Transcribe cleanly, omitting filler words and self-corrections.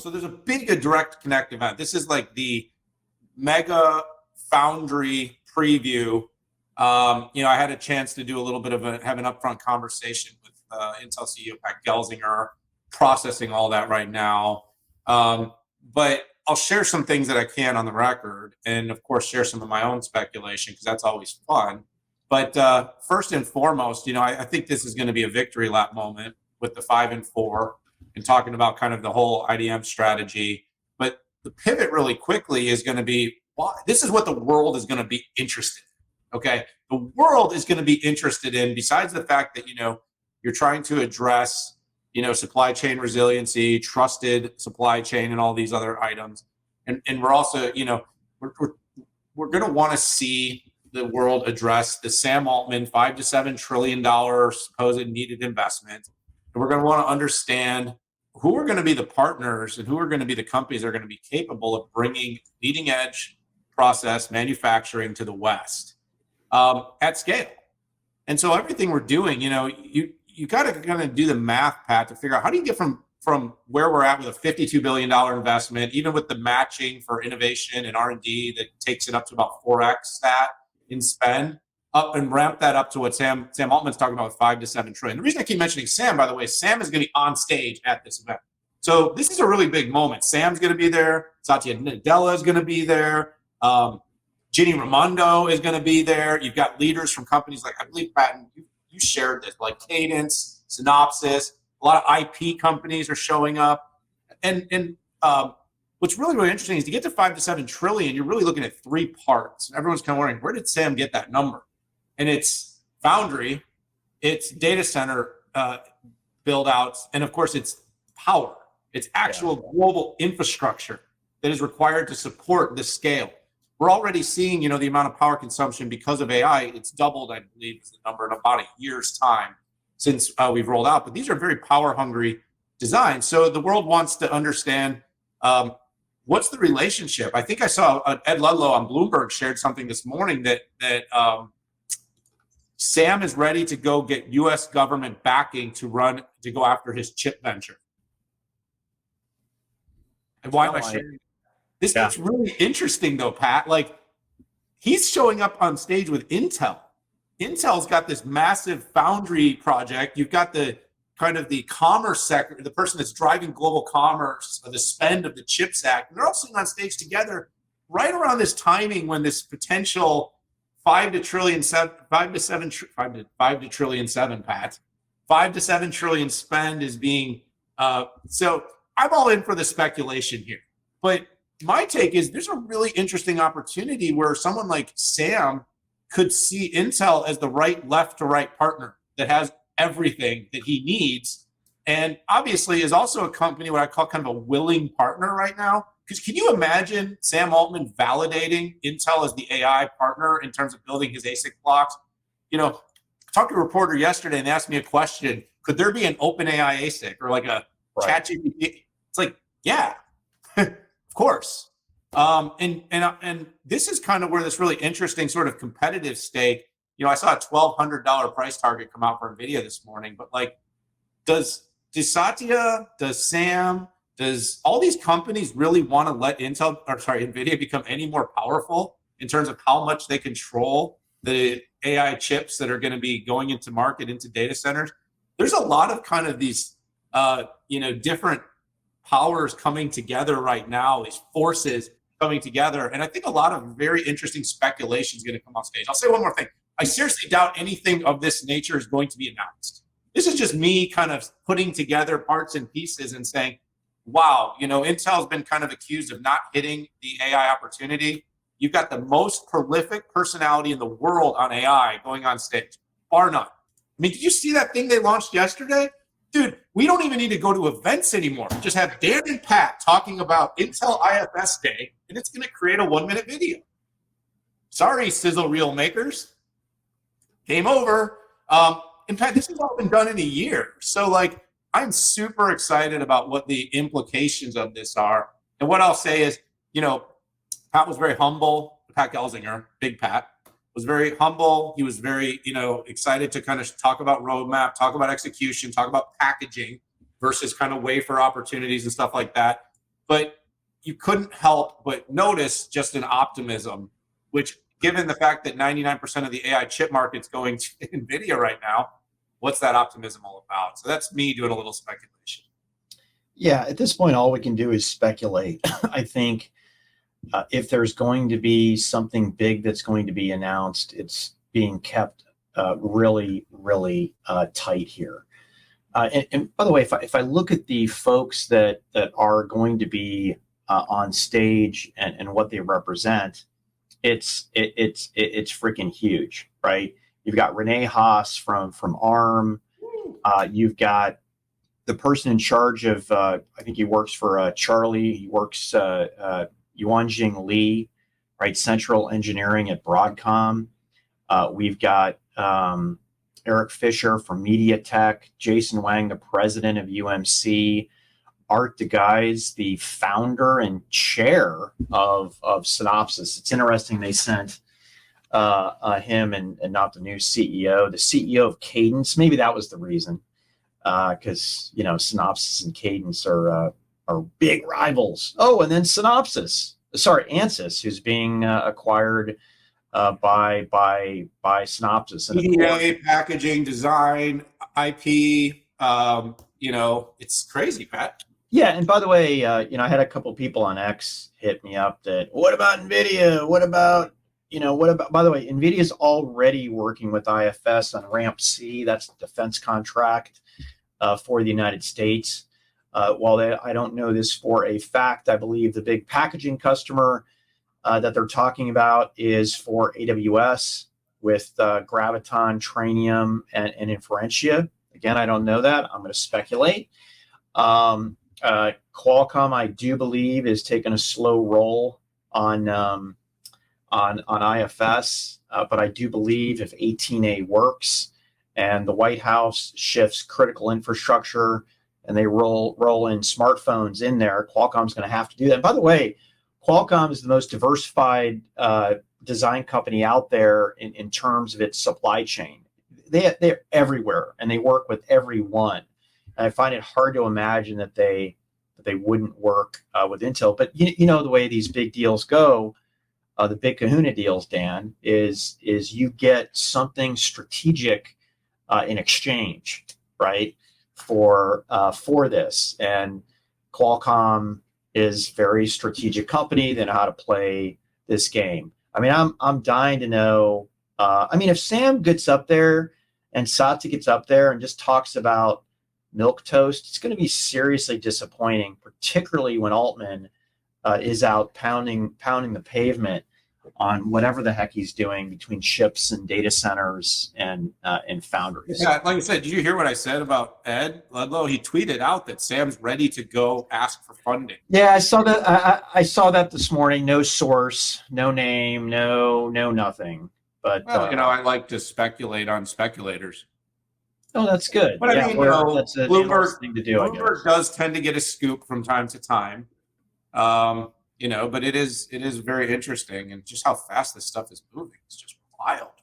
So there's a big direct connect event. This is like the mega foundry preview. I had a chance to do a little bit of have an upfront conversation with Intel CEO Pat Gelsinger, processing all that right now. But I'll share some things that I can on the record, and of course share some of my own speculation because that's always fun. But first and foremost, I think this is going to be a victory lap moment with the 5 and 4 and talking about kind of the whole IDM strategy. But the pivot really quickly is going to be, this is what the world is going to be interested in. Okay. The world is going to be interested in, besides the fact that, you're trying to address, supply chain resiliency, trusted supply chain, and all these other items. And we're also, we're going to want to see the world address the Sam Altman $5 to $7 trillion supposed needed investment. And we're going to want to understand who are going to be the partners and who are going to be the companies that are going to be capable of bringing leading edge process manufacturing to the West at scale. And so everything we're doing, you got to kind of do the math, Pat, to figure out how do you get from where we're at with a $52 billion investment, even with the matching for innovation and R&D that takes it up to about 4x that in spend, up and ramp that up to what Sam Altman's talking about with $5 to $7 trillion. The reason I keep mentioning Sam, by the way, Sam is going to be on stage at this event. So this is a really big moment. Sam's going to be there. Satya Nadella is going to be there. Ginny Raimondo is going to be there. You've got leaders from companies like, I believe, Pat, you shared this, like Cadence, Synopsys, a lot of IP companies are showing up. And what's really, really interesting is to get to $5 to $7 trillion, you're really looking at 3 parts. And everyone's kind of wondering, where did Sam get that number? And it's foundry, it's data center build outs, and of course it's power. It's actual global infrastructure that is required to support this scale. We're already seeing, the amount of power consumption because of AI. It's doubled, I believe, is the number in about a year's time since we've rolled out. But these are very power hungry designs. So the world wants to understand what's the relationship. I think I saw Ed Ludlow on Bloomberg shared something this morning that Sam is ready to go get U.S. government backing to go after his chip venture. And why am I sharing this? It's really interesting, though, Pat. Like, he's showing up on stage with Intel. Intel's got this massive foundry project. You've got the kind of the commerce sector, the person that's driving global commerce, the spend of the CHIPS Act. And they're all sitting on stage together right around this timing when this potential $5 to $7 trillion spend is being. So I'm all in for the speculation here, but my take is there's a really interesting opportunity where someone like Sam could see Intel as the left to right partner that has everything that he needs. And obviously is also a company, what I call kind of a willing partner right now. Because can you imagine Sam Altman validating Intel as the AI partner in terms of building his ASIC blocks? I talked to a reporter yesterday and they asked me a question. Could there be an open AI ASIC or like a ChatGPT? It's like, yeah, of course. And this is kind of where this really interesting sort of competitive stake. I saw a $1,200 price target come out for NVIDIA this morning, but like, does Satya, does Sam, does all these companies really want to let NVIDIA become any more powerful in terms of how much they control the AI chips that are going to be going into market, into data centers? There's a lot of kind of these, different powers coming together right now, these forces coming together. And I think a lot of very interesting speculation is going to come on stage. I'll say one more thing. I seriously doubt anything of this nature is going to be announced. This is just me kind of putting together parts and pieces and saying, wow, Intel's been kind of accused of not hitting the AI opportunity. You've got the most prolific personality in the world on AI going on stage, bar none. I mean, did you see that thing they launched yesterday? Dude, we don't even need to go to events anymore. Just have Dan and Pat talking about Intel IFS Day, and it's going to create a 1-minute video. Sorry, sizzle reel makers. Game over. In fact, this has all been done in a year. So, I'm super excited about what the implications of this are. And what I'll say is, Pat was very humble. Pat Gelsinger, Big Pat, was very humble. He was very, excited to kind of talk about roadmap, talk about execution, talk about packaging versus kind of wafer opportunities and stuff like that. but you couldn't help but notice just an optimism, which, given the fact that 99% of the AI chip market's going to NVIDIA right now, what's that optimism all about? So that's me doing a little speculation. Yeah, at this point, all we can do is speculate. I think if there's going to be something big that's going to be announced, it's being kept really, really tight here. And by the way, if I look at the folks that are going to be on stage and what they represent, it's freaking huge, right? You've got Renee Haas from ARM. You've got the person in charge of I think he works for Charlie. He works Yuanjing Li, right? Central Engineering at Broadcom. We've got Eric Fisher from MediaTek, Jason Wang, the president of UMC, Art DeGuys, the founder and chair of Synopsys. It's interesting they sent him and not the new CEO, the CEO of Cadence. Maybe that was the reason, because Synopsys and Cadence are big rivals. Oh, and then Ansys, who's being acquired by Synopsys. And EDA, packaging, design, IP. It's crazy, Pat. Yeah, and by the way, I had a couple people on X hit me up that, what about NVIDIA? What about, by the way, NVIDIA's already working with IFS on Ramp C. That's the defense contract for the United States. While I don't know this for a fact, I believe the big packaging customer that they're talking about is for AWS with Graviton, Trainium, and Inferentia. Again, I don't know that. I'm going to speculate. Qualcomm, I do believe, is taking a slow roll on IFS, but I do believe if 18A works and the White House shifts critical infrastructure and they roll in smartphones in there, Qualcomm's going to have to do that. And by the way, Qualcomm is the most diversified design company out there in terms of its supply chain. They're everywhere and they work with everyone. And I find it hard to imagine that they wouldn't work with Intel. But the way these big deals go, the big kahuna deals, Dan, is you get something strategic in exchange, right, for this. And Qualcomm is a very strategic company. They know how to play this game. I mean, I'm dying to know. If Sam gets up there and Satya gets up there and just talks about milk toast, it's going to be seriously disappointing, particularly when Altman is out pounding the pavement on whatever the heck he's doing between chips and data centers and foundries. Yeah, like I said, did you hear what I said about Ed Ludlow? He tweeted out that Sam's ready to go ask for funding. Yeah, I saw that. I saw that this morning. No source, no name, no nothing. But I like to speculate on speculators. Oh, that's good. But yeah, I mean, that's a Bloomberg thing to do. Bloomberg does tend to get a scoop from time to time. But it is very interesting, and just how fast this stuff is moving. It's just wild.